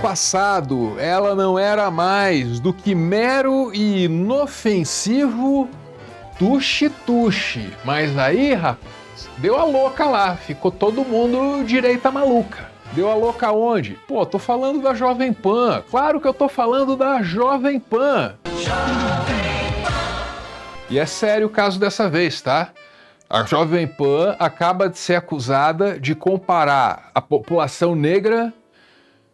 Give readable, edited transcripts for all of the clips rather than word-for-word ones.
passado, ela não era mais do que mero e inofensivo tuxe-tuxe. Mas aí, rapaz, deu a louca lá, ficou todo mundo direita maluca. Deu a louca onde? Pô, tô falando da Jovem Pan. Claro que eu tô falando da Jovem Pan. E é sério o caso dessa vez, tá? A Jovem Pan acaba de ser acusada de comparar a população negra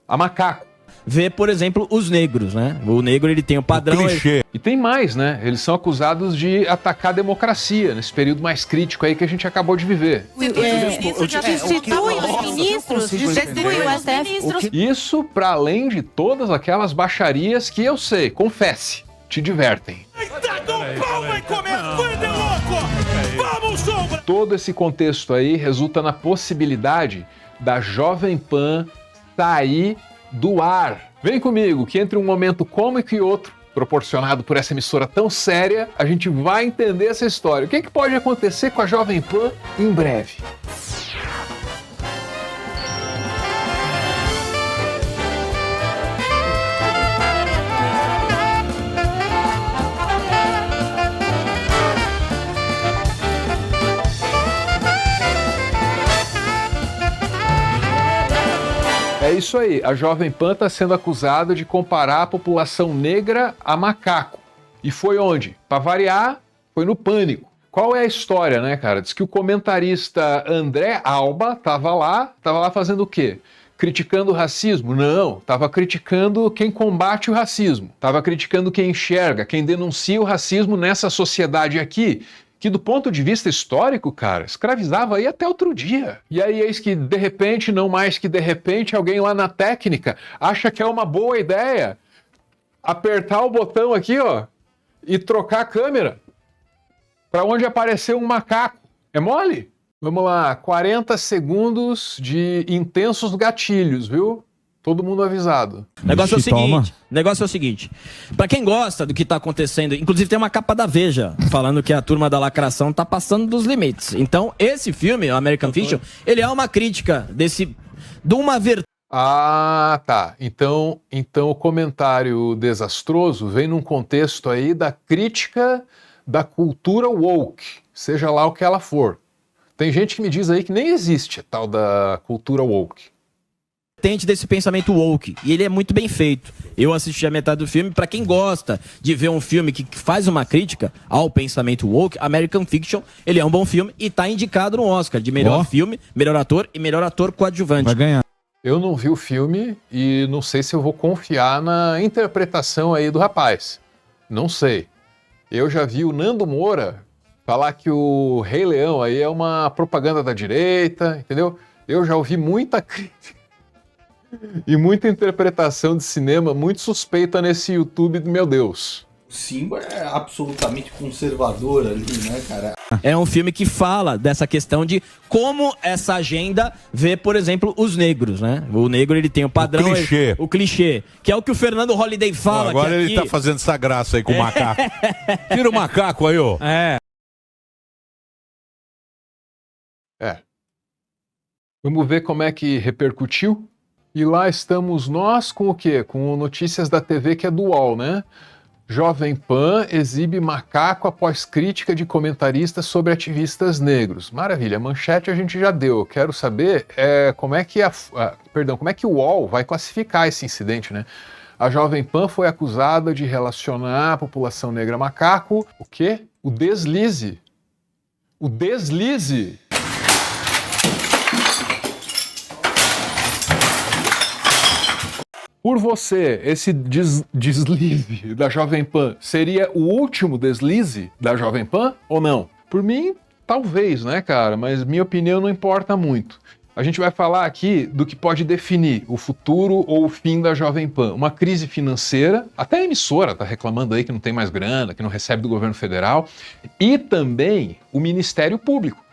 a macaco. Vê, por exemplo, os negros, né? O negro, ele tem o padrão... clichê. E tem mais, né? Eles são acusados de atacar a democracia nesse período mais crítico aí que a gente acabou de viver. Destitui os ministros, destitui o STF. Isso para além de todas aquelas baixarias que eu sei, confesse, te divertem. Todo esse contexto aí resulta na possibilidade da Jovem Pan sair do ar. Vem comigo, que entre um momento cômico e outro, proporcionado por essa emissora tão séria, a gente vai entender essa história. O que pode acontecer com a Jovem Pan em breve? É isso aí, a Jovem Pan está sendo acusada de comparar a população negra a macaco. E foi onde? Para variar, foi no Pânico. Qual é a história, né, cara? Diz que o comentarista André Alba estava lá fazendo o quê? Criticando o racismo? Não, estava criticando quem combate o racismo. Estava criticando quem enxerga, quem denuncia o racismo nessa sociedade aqui, que do ponto de vista histórico, cara, escravizava aí até outro dia. E aí eis que, de repente, não mais que de repente, alguém lá na técnica acha que é uma boa ideia apertar o botão aqui, ó, e trocar a câmera para onde apareceu um macaco. É mole? Vamos lá, 40 segundos de intensos gatilhos, viu? Todo mundo avisado. O negócio é o seguinte, pra quem gosta do que tá acontecendo, inclusive tem uma capa da Veja falando que a turma da lacração tá passando dos limites. Então, esse filme, o American Fiction, ele é uma crítica de uma vertente. Ah, tá. Então o comentário desastroso vem num contexto aí da crítica da cultura woke, seja lá o que ela for. Tem gente que me diz aí que nem existe a tal da cultura woke. Desse pensamento woke, e ele é muito bem feito. Eu assisti a metade do filme. Pra quem gosta de ver um filme que faz uma crítica ao pensamento woke, American Fiction, ele é um bom filme e tá indicado no Oscar de melhor filme, melhor ator e melhor ator coadjuvante. Vai ganhar. Eu não vi o filme e não sei se eu vou confiar na interpretação aí do rapaz. Não sei. Eu já vi o Nando Moura falar que o Rei Leão aí é uma propaganda da direita, entendeu? Eu já ouvi muita crítica e muita interpretação de cinema muito suspeita nesse YouTube, meu Deus. O Simba é absolutamente conservador ali, né, cara? É um filme que fala dessa questão de como essa agenda vê, por exemplo, os negros, né? O negro, ele tem o padrão... O clichê. Que é o que o Fernando Holliday fala. Agora que ele tá fazendo essa graça aí com o macaco. Tira o macaco aí, ó. Vamos ver como é que repercutiu. E lá estamos nós com o quê? Com notícias da TV que é do UOL, né? Jovem Pan exibe macaco após crítica de comentaristas sobre ativistas negros. Maravilha, manchete a gente já deu. Eu quero saber como é que o UOL vai classificar esse incidente, né? A Jovem Pan foi acusada de relacionar a população negra a macaco. O quê? O deslize. O deslize! Por você, esse deslize da Jovem Pan seria o último deslize da Jovem Pan ou não? Por mim, talvez, né, cara? Mas minha opinião não importa muito. A gente vai falar aqui do que pode definir o futuro ou o fim da Jovem Pan. Uma crise financeira, até a emissora está reclamando aí que não tem mais grana, que não recebe do governo federal, e também o Ministério Público.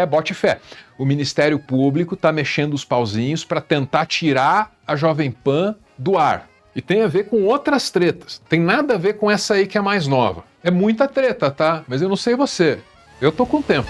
Bote fé. O Ministério Público está mexendo os pauzinhos para tentar tirar a Jovem Pan do ar. E tem a ver com outras tretas. Tem nada a ver com essa aí que é mais nova. É muita treta, tá? Mas eu não sei você. Eu tô com tempo.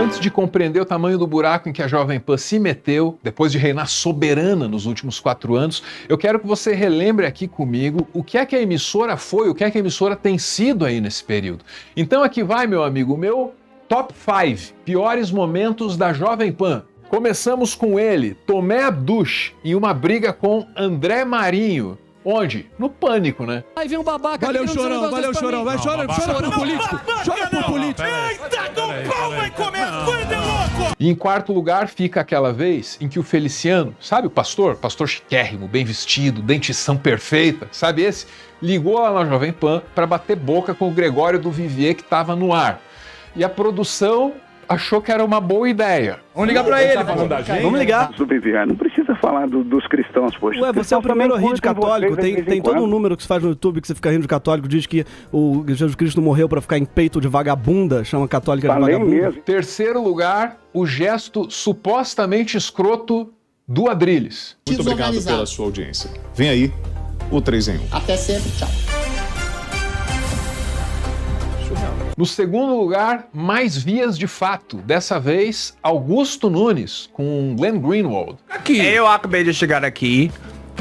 antes de compreender o tamanho do buraco em que a Jovem Pan se meteu, depois de reinar soberana nos últimos 4 anos, eu quero que você relembre aqui comigo o que é que a emissora foi, o que é que a emissora tem sido aí nesse período. Então aqui vai, meu amigo, o meu Top 5 piores momentos da Jovem Pan. Começamos com ele, Tomé Abduch, em uma briga com André Marinho. Onde? No Pânico, né? Aí vem um babaca. Valeu, Chorão, valeu, Chorão. Vai, chora pro político. Chora pro político. Eita, do pau vai comer coisa, louco! E em quarto lugar fica aquela vez em que o Feliciano, sabe o pastor? Pastor chiquérrimo, bem vestido, dentição perfeita, sabe esse? Ligou lá na Jovem Pan para bater boca com o Gregório do Vivier que estava no ar. E a produção achou que era uma boa ideia. Vamos ligar pra ele. Vamos ligar. Não precisa falar dos cristãos, poxa. Ué, você é o primeiro a rir de católico. Tem todo um número que se faz no YouTube que você fica rindo de católico, diz que o Jesus Cristo morreu pra ficar em peito de vagabunda, chama católica de vagabunda. Mesmo. Terceiro lugar, o gesto supostamente escroto do Adrilles. Muito obrigado pela sua audiência. Vem aí o 3 em 1. Até sempre, tchau. No segundo lugar, mais vias de fato. Dessa vez, Augusto Nunes com Glenn Greenwald. Eu acabei de chegar aqui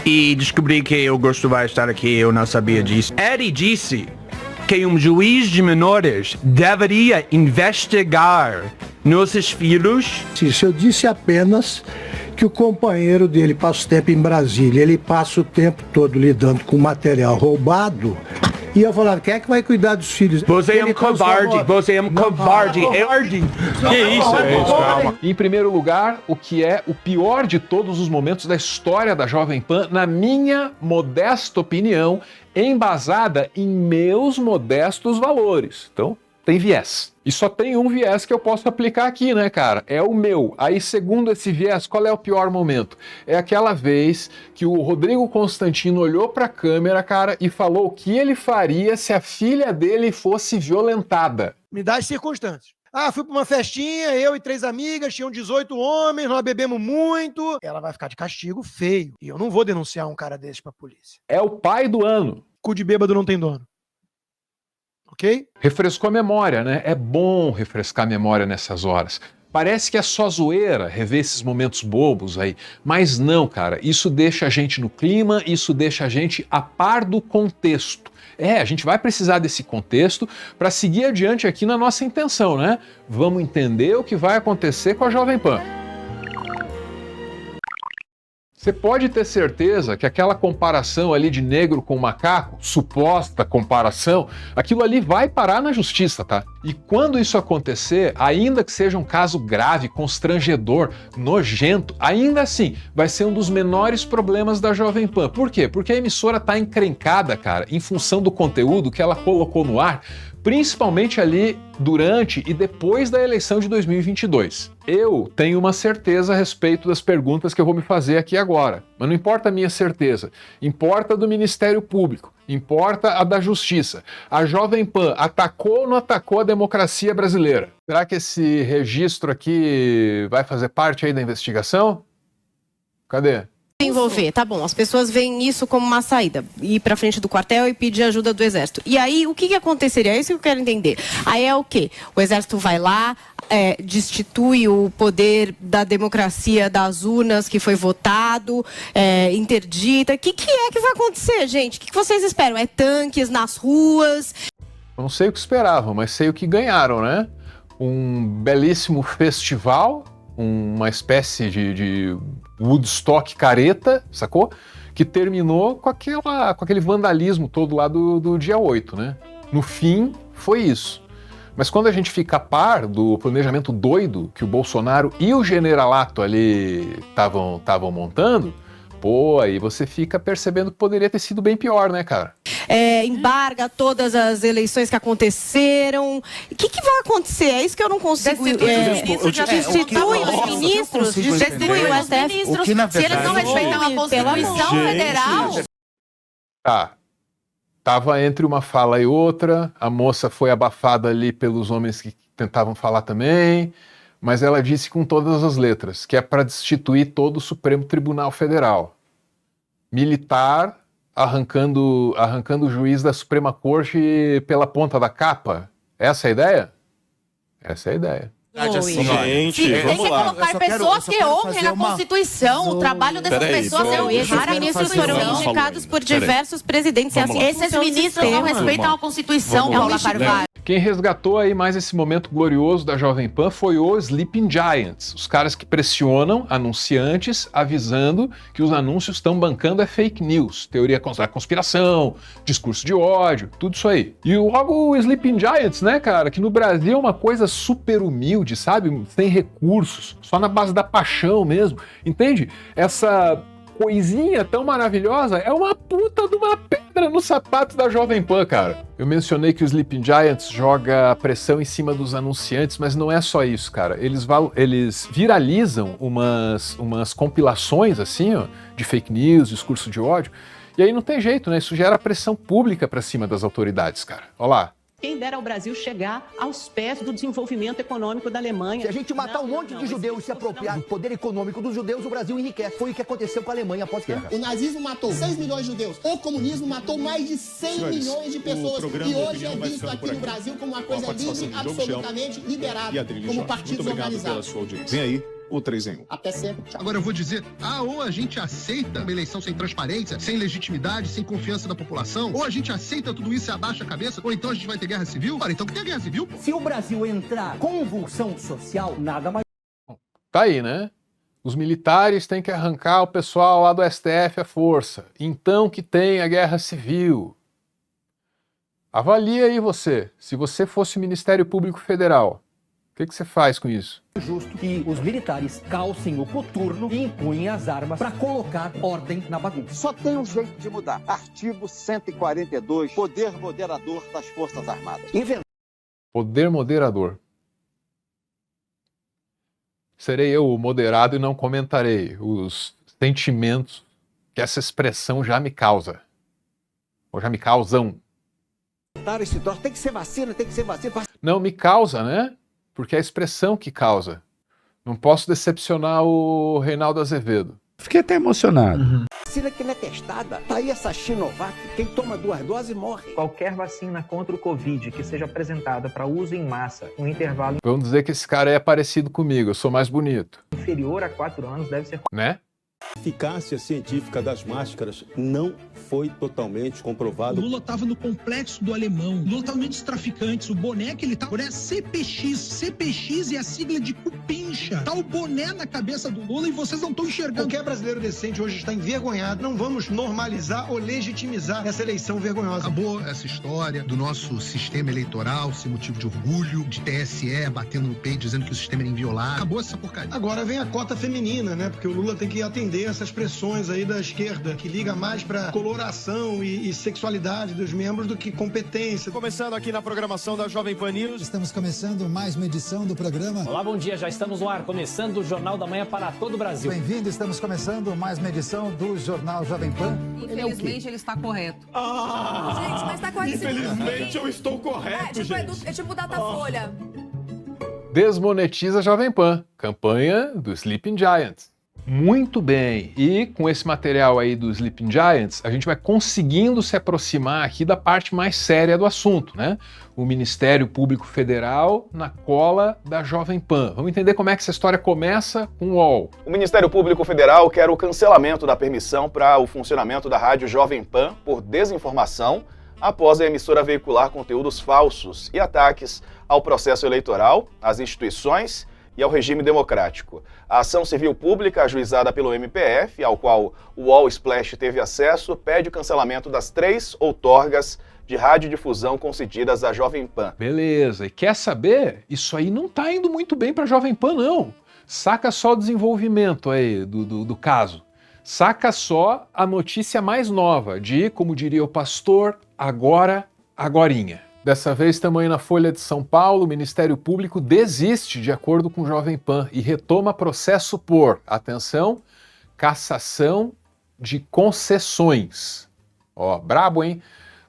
e descobri que o Augusto vai estar aqui, eu não sabia disso. Ele disse que um juiz de menores deveria investigar nossos filhos. Eu disse apenas que o companheiro dele passa o tempo em Brasília, ele passa o tempo todo lidando com material roubado. E eu falava, quem é que vai cuidar dos filhos? Você é um covarde, você é um covarde. Que isso, calma. Em primeiro lugar, o que é o pior de todos os momentos da história da Jovem Pan, na minha modesta opinião, embasada em meus modestos valores. Então, tem viés. E só tem um viés que eu posso aplicar aqui, né, cara? É o meu. Aí, segundo esse viés, qual é o pior momento? É aquela vez que o Rodrigo Constantino olhou pra câmera, cara, e falou o que ele faria se a filha dele fosse violentada. Me dá as circunstâncias. Fui pra uma festinha, eu e 3 amigas, tinham 18 homens, nós bebemos muito. Ela vai ficar de castigo feio. E eu não vou denunciar um cara desse pra polícia. É o pai do ano. Cu de bêbado não tem dono. Ok? Refrescou a memória, né? É bom refrescar a memória nessas horas. Parece que é só zoeira rever esses momentos bobos aí. Mas não, cara. Isso deixa a gente no clima, isso deixa a gente a par do contexto. A gente vai precisar desse contexto para seguir adiante aqui na nossa intenção, né? Vamos entender o que vai acontecer com a Jovem Pan. Você pode ter certeza que aquela comparação ali de negro com macaco, suposta comparação, aquilo ali vai parar na justiça, tá? E quando isso acontecer, ainda que seja um caso grave, constrangedor, nojento, ainda assim vai ser um dos menores problemas da Jovem Pan. Por quê? Porque a emissora tá encrencada, cara, em função do conteúdo que ela colocou no ar, principalmente ali durante e depois da eleição de 2022. Eu tenho uma certeza a respeito das perguntas que eu vou me fazer aqui agora, mas não importa a minha certeza, importa a do Ministério Público, importa a da Justiça. A Jovem Pan atacou ou não atacou a democracia brasileira? Será que esse registro aqui vai fazer parte aí da investigação? Cadê? Envolver, tá bom, as pessoas veem isso como uma saída, ir pra frente do quartel e pedir ajuda do exército. E aí, o que aconteceria? É isso que eu quero entender. Aí é o quê? O exército vai lá, destitui o poder da democracia das urnas que foi votado, interdita. O que é que vai acontecer, gente? O que vocês esperam? É tanques nas ruas? Eu não sei o que esperavam, mas sei o que ganharam, né? Um belíssimo festival, uma espécie de Woodstock careta, sacou? Que terminou com aquele vandalismo todo lá do dia 8, né? No fim, foi isso. Mas quando a gente fica a par do planejamento doido que o Bolsonaro e o generalato ali estavam montando, aí você fica percebendo que poderia ter sido bem pior, né, cara? Embarga todas as eleições que aconteceram. O que vai acontecer? É isso que eu não consigo... Destitui os ministros, destitui o STF. Se eles não respeitam a Constituição Federal... Tava entre uma fala e outra, a moça foi abafada ali pelos homens que tentavam falar também, mas ela disse com todas as letras que é para destituir todo o Supremo Tribunal Federal. Militar arrancando o juiz da Suprema Corte pela ponta da capa. Essa é a ideia? Essa é a ideia. Gente, tem que colocar pessoas que honrem a Constituição. O trabalho dessas pessoas é honrar Esses a ministros foram Constituição. indicados por diversos presidentes. E assim Esses ministros não respeitam a Constituição, Paula Carvalho. Quem resgatou aí mais esse momento glorioso da Jovem Pan foi o Sleeping Giants, os caras que pressionam anunciantes avisando que os anúncios estão bancando fake news, teoria da conspiração, discurso de ódio, tudo isso aí. E logo o Sleeping Giants, né, cara, que no Brasil é uma coisa super humilde, sabe, sem recursos, só na base da paixão mesmo, entende? Essa coisinha tão maravilhosa é uma puta de uma pedra no sapato da Jovem Pan, cara. Eu mencionei que o Sleeping Giants joga pressão em cima dos anunciantes, mas não é só isso, cara. Eles viralizam umas compilações, assim, ó, de fake news, discurso de ódio, e aí não tem jeito, né? Isso gera pressão pública pra cima das autoridades, cara. Olha lá. Quem dera ao Brasil chegar aos pés do desenvolvimento econômico da Alemanha. Se a gente matar um monte de judeus e se apropriar do poder econômico dos judeus, o Brasil enriquece. Foi o que aconteceu com a Alemanha após a guerra. O nazismo matou 6 milhões de judeus. O comunismo matou mais de 100 milhões de pessoas. E hoje é visto aqui no Brasil como uma coisa livre, absolutamente liberada, como partidos organizados. Vem aí o 3 em 1. Até sempre. Agora eu vou dizer, ou a gente aceita uma eleição sem transparência, sem legitimidade, sem confiança da população, ou a gente aceita tudo isso e abaixa a cabeça, ou então a gente vai ter guerra civil. Ora, então que tem guerra civil, pô. Se o Brasil entrar convulsão social, nada mais... Tá aí, né? Os militares têm que arrancar o pessoal lá do STF à força. Então que tem a guerra civil. Avalie aí você. Se você fosse o Ministério Público Federal, o que você faz com isso? Justo que os militares calcem o coturno e empunhem as armas para colocar ordem na bagunça. Só tem um jeito de mudar. Artigo 142, poder moderador das Forças Armadas. Poder moderador. Serei eu o moderado e não comentarei os sentimentos que essa expressão já me causa. Ou já me causam. Tem que ser vacina, tem que ser vacina. Não, me causa, né? Porque é a expressão que causa. Não posso decepcionar o Reinaldo Azevedo. Fiquei até emocionado. Vacina que não é testada. Tá aí essa Sinovac. Quem toma 2 doses morre. Qualquer vacina contra o Covid que seja apresentada para uso em massa, um intervalo Vamos dizer que esse cara é parecido comigo, eu sou mais bonito. inferior a 4 anos deve ser... Né? A eficácia científica das máscaras não foi totalmente comprovada. O Lula estava no complexo do Alemão. O Lula estava no meio dos traficantes. O boné que ele tá é CPX. CPX é a sigla de cupincha. Tá o boné na cabeça do Lula e vocês não estão enxergando. Qualquer brasileiro decente hoje está envergonhado. Não vamos normalizar ou legitimizar essa eleição vergonhosa. Acabou essa história do nosso sistema eleitoral ser motivo de orgulho, de TSE batendo no peito, dizendo que o sistema era inviolável. Acabou essa porcaria. Agora vem a cota feminina, né? Porque o Lula tem que atender essas pressões aí da esquerda, que liga mais pra coloração e sexualidade dos membros do que competência. Começando aqui na programação da Jovem Pan News. Estamos começando mais uma edição do programa. Olá, bom dia, já estamos no ar, começando o Jornal da Manhã para todo o Brasil. Bem-vindo, estamos começando mais uma edição do Jornal Jovem Pan. Infelizmente, ele está correto. Gente, mas está correto. Infelizmente, eu estou correto, gente. É tipo Datafolha. Desmonetiza Jovem Pan, campanha do Sleeping Giants. Muito bem, e com esse material aí do Sleeping Giants, a gente vai conseguindo se aproximar aqui da parte mais séria do assunto, né? O Ministério Público Federal na cola da Jovem Pan. Vamos entender como é que essa história começa com o UOL. O Ministério Público Federal quer o cancelamento da permissão para o funcionamento da rádio Jovem Pan por desinformação após a emissora veicular conteúdos falsos e ataques ao processo eleitoral, às instituições e ao regime democrático. A ação civil pública, ajuizada pelo MPF, ao qual o UOL Splash teve acesso, pede o cancelamento das 3 outorgas de radiodifusão concedidas à Jovem Pan. Beleza, e quer saber? Isso aí não tá indo muito bem para a Jovem Pan, não. Saca só o desenvolvimento aí do caso. Saca só a notícia mais nova de, como diria o pastor, agorinha. Dessa vez, estamos aí na Folha de São Paulo, o Ministério Público desiste de acordo com o Jovem Pan e retoma processo por, atenção, cassação de concessões. Ó, brabo, hein?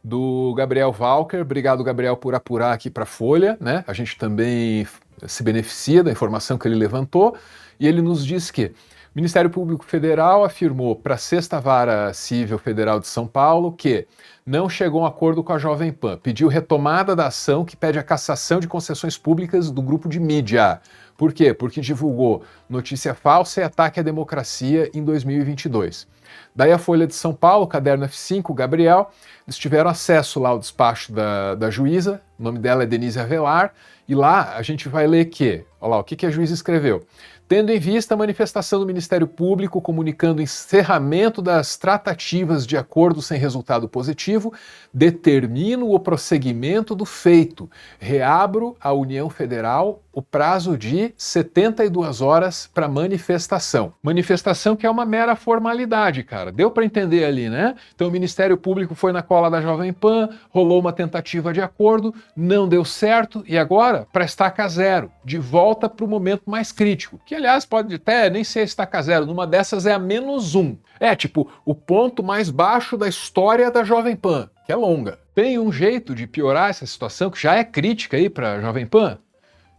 Do Gabriel Walker, obrigado, Gabriel, por apurar aqui para a Folha, né? A gente também se beneficia da informação que ele levantou e ele nos diz que O Ministério Público Federal afirmou para a Sexta Vara Civil Federal de São Paulo que não chegou a um acordo com a Jovem Pan, pediu retomada da ação que pede a cassação de concessões públicas do grupo de mídia. Por quê? Porque divulgou notícia falsa e ataque à democracia em 2022. Daí a Folha de São Paulo, caderno F5, Gabriel, eles tiveram acesso lá ao despacho da juíza, o nome dela é Denise Avelar, e lá a gente vai ler que, olha lá, o que a juíza escreveu. Tendo em vista a manifestação do Ministério Público comunicando encerramento das tratativas de acordo sem resultado positivo, determino o prosseguimento do feito. Reabro à União Federal o prazo de 72 horas para manifestação. Manifestação que é uma mera formalidade, cara. Deu para entender ali, né? Então o Ministério Público foi na cola da Jovem Pan, rolou uma tentativa de acordo, não deu certo e agora para estaca zero, de volta para o momento mais crítico, que aliás pode até nem ser estaca zero, numa dessas é a -1. É tipo o ponto mais baixo da história da Jovem Pan, que é longa. Tem um jeito de piorar essa situação que já é crítica aí para a Jovem Pan?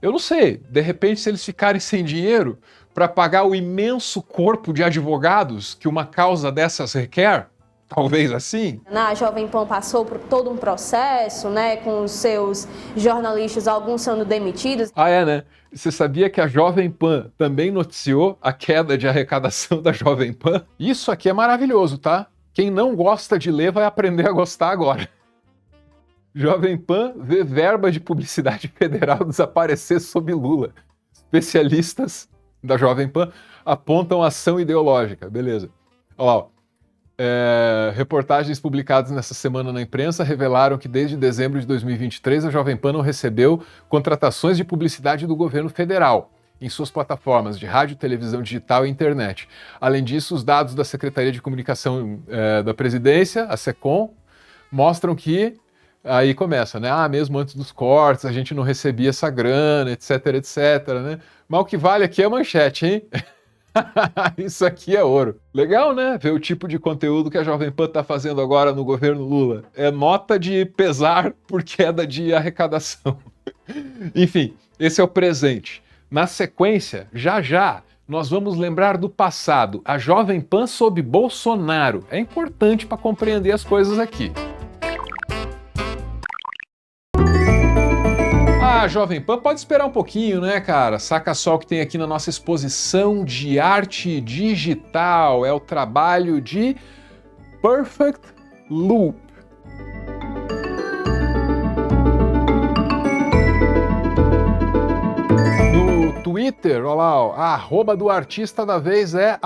Eu não sei, de repente se eles ficarem sem dinheiro para pagar o imenso corpo de advogados que uma causa dessas requer, talvez assim. A Jovem Pan passou por todo um processo, né, com os seus jornalistas, alguns sendo demitidos. Ah, é, né? Você sabia que a Jovem Pan também noticiou a queda de arrecadação da Jovem Pan? Isso aqui é maravilhoso, tá? Quem não gosta de ler vai aprender a gostar agora. Jovem Pan vê verba de publicidade federal desaparecer sob Lula. Especialistas da Jovem Pan apontam ação ideológica. Beleza. Olha lá, ó. Reportagens publicadas nessa semana na imprensa revelaram que desde dezembro de 2023 a Jovem Pan não recebeu contratações de publicidade do governo federal em suas plataformas de rádio, televisão digital e internet. Além disso, os dados da Secretaria de Comunicação da Presidência, a SECOM, mostram que aí começa, né? Ah, mesmo antes dos cortes, a gente não recebia essa grana, etc, etc, né? Mas o que vale aqui é a manchete, hein? Isso aqui é ouro. Legal, né? Ver o tipo de conteúdo que a Jovem Pan está fazendo agora no governo Lula. É nota de pesar por queda de arrecadação. Enfim, esse é o presente. Na sequência, já, nós vamos lembrar do passado. A Jovem Pan sob Bolsonaro. É importante para compreender as coisas aqui. A Jovem Pan pode esperar um pouquinho, né, cara? Saca só o que tem aqui na nossa exposição de arte digital. É o trabalho de Perfect Loop. No Twitter, olha lá, ó, a arroba do artista da vez é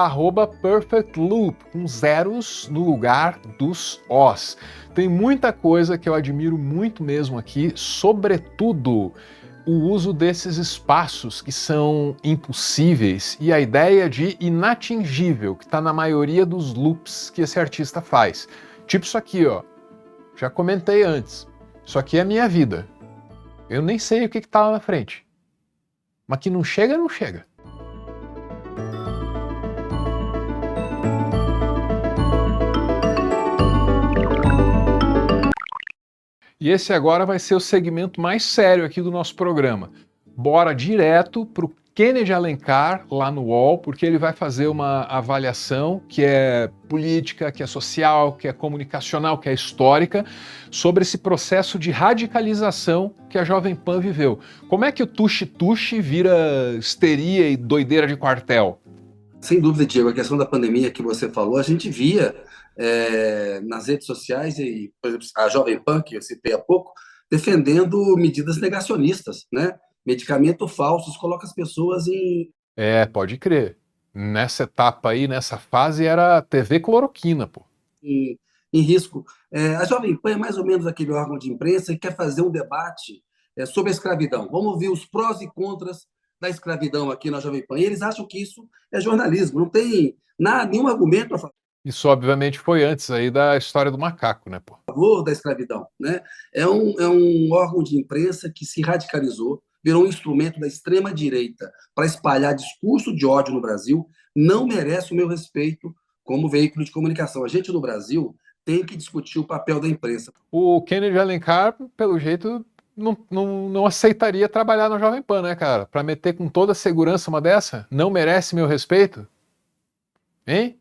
@perfectloop, com zeros no lugar dos Os. Tem muita coisa que eu admiro muito mesmo aqui, sobretudo o uso desses espaços que são impossíveis e a ideia de inatingível, que está na maioria dos loops que esse artista faz. Tipo isso aqui, ó. Já comentei antes. Isso aqui é a minha vida. Eu nem sei o que está lá na frente. Mas que não chega, não chega. E esse agora vai ser o segmento mais sério aqui do nosso programa. Bora direto para o Kennedy Alencar lá no UOL, porque ele vai fazer uma avaliação que é política, que é social, que é comunicacional, que é histórica, sobre esse processo de radicalização que a Jovem Pan viveu. Como é que o tuxe-tuxe vira histeria e doideira de quartel? Sem dúvida, Diego, a questão da pandemia que você falou, a gente via nas redes sociais, e, por exemplo, a Jovem Pan, que eu citei há pouco, defendendo medidas negacionistas, né? Medicamento falsos, coloca as pessoas em... Pode crer. Nessa etapa aí, nessa fase, era TV cloroquina, pô. Em risco. A Jovem Pan é mais ou menos aquele órgão de imprensa que quer fazer um debate sobre a escravidão. Vamos ver os prós e contras da escravidão aqui na Jovem Pan. E eles acham que isso é jornalismo, não tem nenhum argumento a favor. Isso, obviamente, foi antes aí da história do macaco, né, pô? A favor da escravidão, né? É um órgão de imprensa que se radicalizou, virou um instrumento da extrema-direita para espalhar discurso de ódio no Brasil, não merece o meu respeito como veículo de comunicação. A gente, no Brasil, tem que discutir o papel da imprensa. O Kennedy Alencar, pelo jeito, não aceitaria trabalhar na Jovem Pan, né, cara? Para meter com toda a segurança uma dessa? Não merece meu respeito? Hein?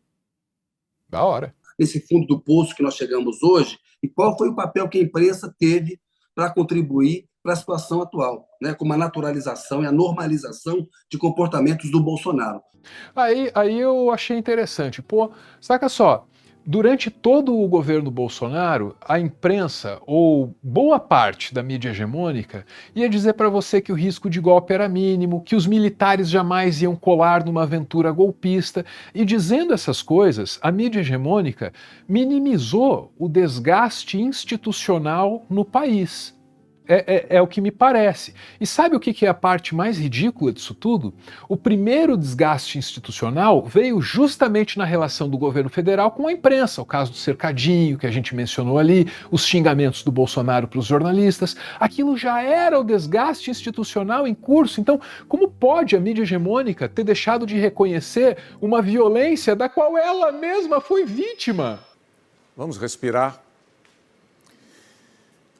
Da hora. Nesse fundo do poço que nós chegamos hoje, e qual foi o papel que a imprensa teve para contribuir para a situação atual, né, como a naturalização e a normalização de comportamentos do Bolsonaro. Aí eu achei interessante. Pô, saca só, durante todo o governo Bolsonaro, a imprensa, ou boa parte da mídia hegemônica, ia dizer para você que o risco de golpe era mínimo, que os militares jamais iam colar numa aventura golpista, e dizendo essas coisas, a mídia hegemônica minimizou o desgaste institucional no país. É o que me parece. E sabe o que é a parte mais ridícula disso tudo? O primeiro desgaste institucional veio justamente na relação do governo federal com a imprensa, o caso do cercadinho, que a gente mencionou ali, os xingamentos do Bolsonaro para os jornalistas. Aquilo já era o desgaste institucional em curso. Então, como pode a mídia hegemônica ter deixado de reconhecer uma violência da qual ela mesma foi vítima? Vamos respirar.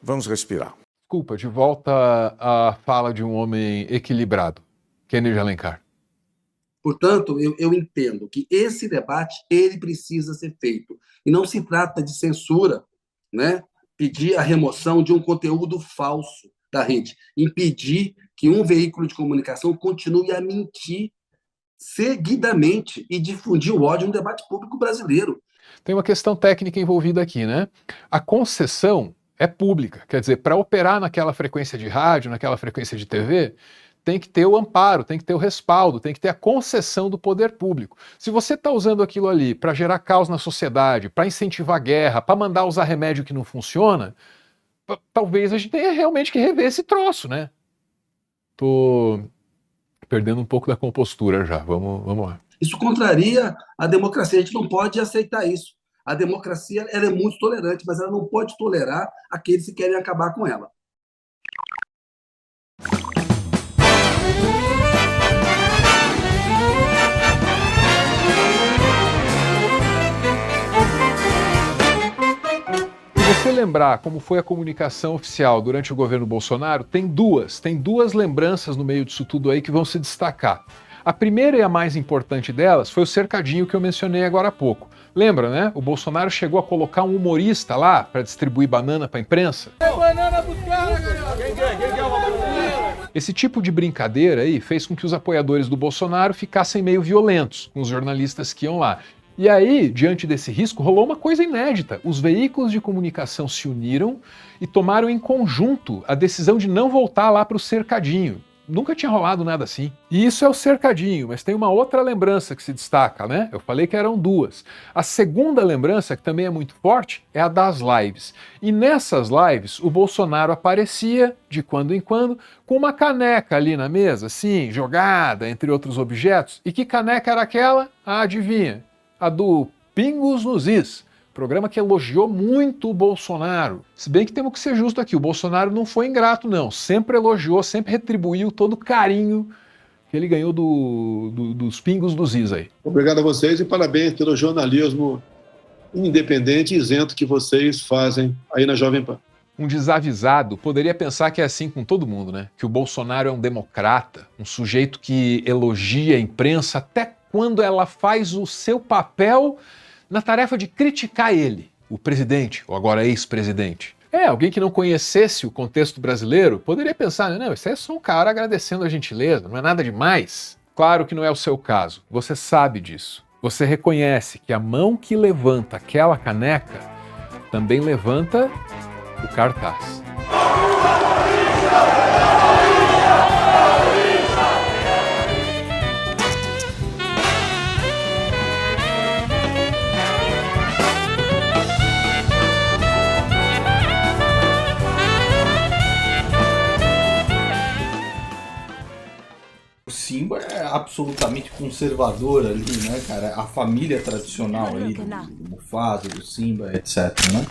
Vamos respirar. Desculpa, de volta à fala de um homem equilibrado, Kennedy Alencar. Portanto, eu entendo que esse debate ele precisa ser feito. E não se trata de censura, né? Pedir a remoção de um conteúdo falso da rede, impedir que um veículo de comunicação continue a mentir seguidamente e difundir o ódio no debate público brasileiro. Tem uma questão técnica envolvida aqui, né? A concessão é pública, quer dizer, para operar naquela frequência de rádio, naquela frequência de TV, tem que ter o amparo, tem que ter o respaldo, tem que ter a concessão do poder público. Se você está usando aquilo ali para gerar caos na sociedade, para incentivar guerra, para mandar usar remédio que não funciona, talvez a gente tenha realmente que rever esse troço, né? Tô perdendo um pouco da compostura já, vamos lá. Isso contraria a democracia, a gente não pode aceitar isso. A democracia ela é muito tolerante, mas ela não pode tolerar aqueles que querem acabar com ela. Se você lembrar como foi a comunicação oficial durante o governo Bolsonaro, tem duas lembranças no meio disso tudo aí que vão se destacar. A primeira e a mais importante delas foi o cercadinho que eu mencionei agora há pouco. Lembra, né? O Bolsonaro chegou a colocar um humorista lá para distribuir banana para a imprensa. Banana pros caras, galera! Quem quer uma banana? Esse tipo de brincadeira aí fez com que os apoiadores do Bolsonaro ficassem meio violentos com os jornalistas que iam lá. E aí, diante desse risco, rolou uma coisa inédita. Os veículos de comunicação se uniram e tomaram em conjunto a decisão de não voltar lá para o cercadinho. Nunca tinha rolado nada assim. E isso é o cercadinho, mas tem uma outra lembrança que se destaca, né? Eu falei que eram duas. A segunda lembrança, que também é muito forte, é a das lives. E nessas lives, o Bolsonaro aparecia, de quando em quando, com uma caneca ali na mesa, assim, jogada entre outros objetos. E que caneca era aquela? Ah, adivinha? A do Pingos nos Is. Programa que elogiou muito o Bolsonaro. Se bem que temos que ser justo aqui, o Bolsonaro não foi ingrato, não. Sempre elogiou, sempre retribuiu todo o carinho que ele ganhou dos Pingos dos Is aí. Obrigado a vocês e parabéns pelo jornalismo independente e isento que vocês fazem aí na Jovem Pan. Um desavisado poderia pensar que é assim com todo mundo, né? Que o Bolsonaro é um democrata, um sujeito que elogia a imprensa até quando ela faz o seu papel na tarefa de criticar ele, o presidente, ou agora ex-presidente. Alguém que não conhecesse o contexto brasileiro poderia pensar, não, esse é só um cara agradecendo a gentileza, não é nada demais. Claro que não é o seu caso, você sabe disso. Você reconhece que a mão que levanta aquela caneca também levanta o cartaz. Simba é absolutamente conservador ali, né, cara? A família tradicional ali, do Mufasa, do Simba, etc, né?